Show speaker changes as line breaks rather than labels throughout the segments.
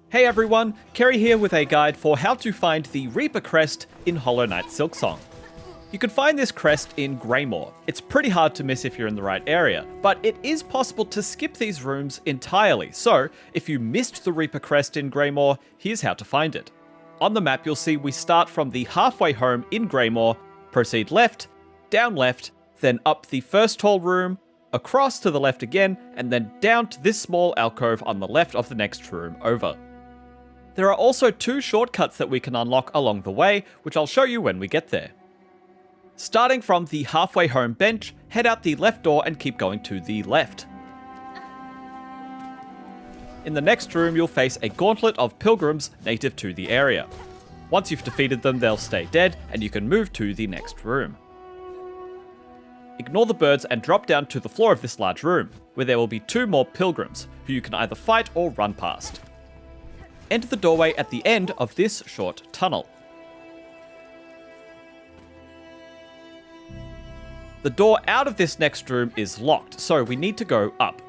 Hey everyone, Kerry here with a guide for how to find the Reaper Crest in Hollow Knight Silksong. You can find this crest in Greymoor. It's pretty hard to miss if you're in the right area, but it is possible to skip these rooms entirely, so if you missed the Reaper Crest in Greymoor, here's how to find it. On the map you'll see we start from the halfway home in Greymoor, proceed left, down left, then up the first tall room, across to the left again, and then down to this small alcove on the left of the next room over. There are also two shortcuts that we can unlock along the way, which I'll show you when we get there. Starting from the halfway home bench, head out the left door and keep going to the left. In the next room, you'll face a gauntlet of pilgrims native to the area. Once you've defeated them, they'll stay dead, and you can move to the next room. Ignore the birds and drop down to the floor of this large room, where there will be two more pilgrims, who you can either fight or run past. Enter the doorway at the end of this short tunnel. The door out of this next room is locked, so we need to go up.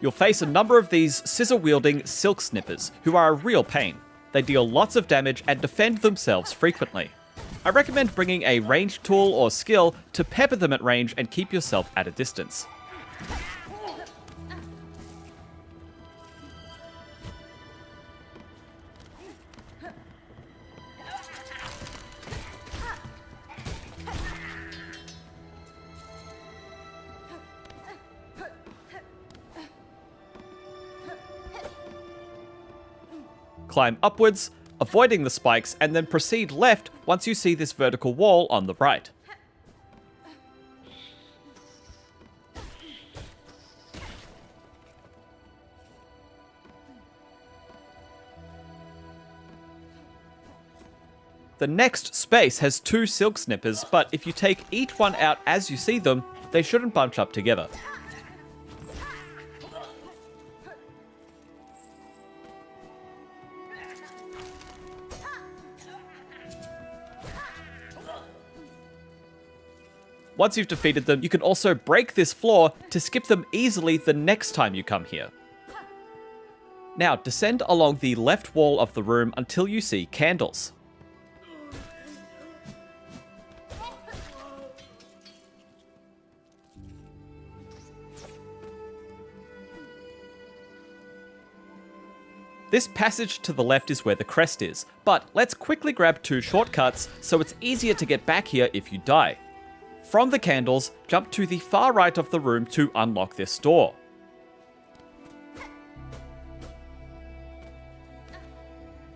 You'll face a number of these scissor-wielding silk snippers, who are a real pain. They deal lots of damage and defend themselves frequently. I recommend bringing a ranged tool or skill to pepper them at range and keep yourself at a distance. Climb upwards, avoiding the spikes, and then proceed left once you see this vertical wall on the right. The next space has two silk snippers, but if you take each one out as you see them, they shouldn't bunch up together. Once you've defeated them, you can also break this floor to skip them easily the next time you come here. Now, descend along the left wall of the room until you see candles. This passage to the left is where the crest is, but let's quickly grab two shortcuts so it's easier to get back here if you die. From the candles, jump to the far right of the room to unlock this door.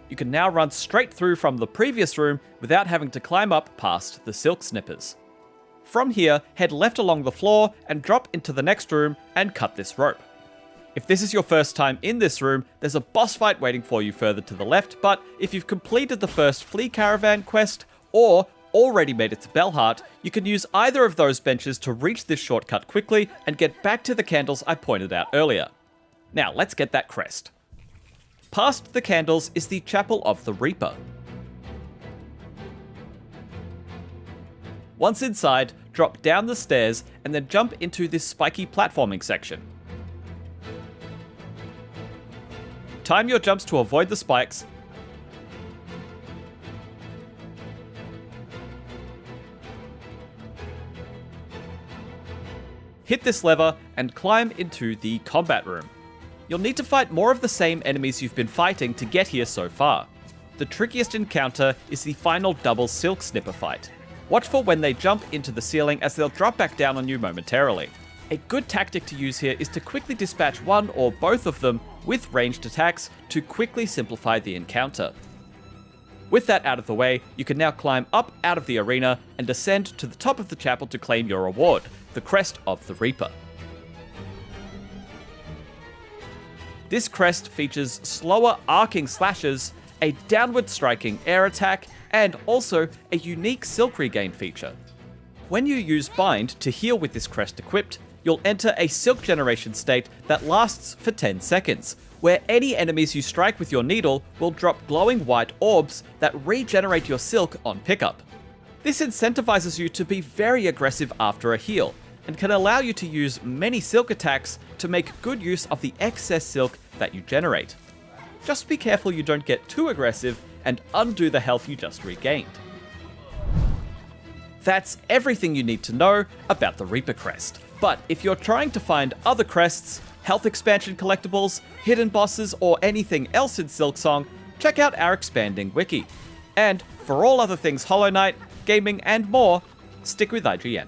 You can now run straight through from the previous room without having to climb up past the silk snippers. From here, head left along the floor and drop into the next room and cut this rope. If this is your first time in this room, there's a boss fight waiting for you further to the left, but if you've completed the first Flea Caravan quest, or already made it to Bellheart, you can use either of those benches to reach this shortcut quickly and get back to the candles I pointed out earlier. Now, let's get that crest. Past the candles is the Chapel of the Reaper. Once inside, drop down the stairs and then jump into this spiky platforming section. Time your jumps to avoid the spikes. Hit this lever and climb into the combat room. You'll need to fight more of the same enemies you've been fighting to get here so far. The trickiest encounter is the final double silk snipper fight. Watch for when they jump into the ceiling as they'll drop back down on you momentarily. A good tactic to use here is to quickly dispatch one or both of them with ranged attacks to quickly simplify the encounter. With that out of the way, you can now climb up out of the arena and descend to the top of the chapel to claim your reward, the Crest of the Reaper. This crest features slower arcing slashes, a downward striking air attack, and also a unique Silk Regain feature. When you use Bind to heal with this crest equipped, you'll enter a Silk Regeneration state that lasts for 10 seconds, where any enemies you strike with your needle will drop glowing white orbs that regenerate your silk on pickup. This incentivizes you to be very aggressive after a heal, and can allow you to use many silk attacks to make good use of the excess silk that you generate. Just be careful you don't get too aggressive and undo the health you just regained. That's everything you need to know about the Reaper Crest. But if you're trying to find other crests, health expansion collectibles, hidden bosses, or anything else in Silksong, check out our expanding wiki. And for all other things Hollow Knight, gaming, and more, stick with IGN.